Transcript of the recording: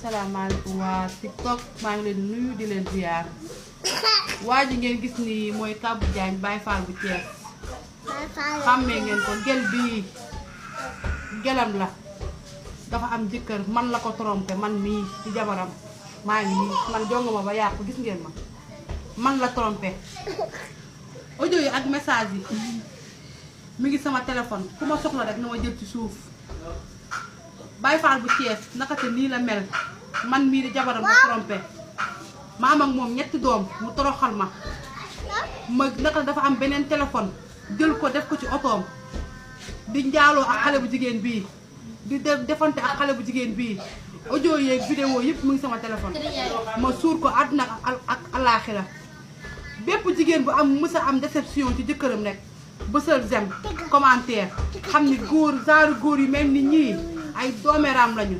salaamaaleykum waa TikTok maa ngi leen di nuyu di leen ziar waa ji ngeen gis ni mooy Kabou Diagne Baye Fall bu Thiès xàmmee ngeen ko gel bii gelam la dafa am jëkkër man la ko trompé man mii ci jabaram maa ngi nii man jongoma ba yàqu gis ngeen ma man la trompé audio yi ak message yi mi ngi sama téléphone ku ma soxla rek na ma jël ci suuf Baye Fall bu Thiès naka te nii la mel man mii di jabaram la trompé ma am ak moom ñetti doom mu toroxal ma naka dafa am beneen téléphone jël ko def ko ci otoom di njaaloo ak xale bu jigéen bii di defante ak xale bu jigéen bii audio yeeg vidéo yëpp mu ngi sama téléphone ma suur ko àdduna ak alaaxira bépp jigéen bu am mës a am déception ci jëkkëram rek bësal j'aime commentaire xam ni góor genre góor yi mel ni ñii ay dooméram lañu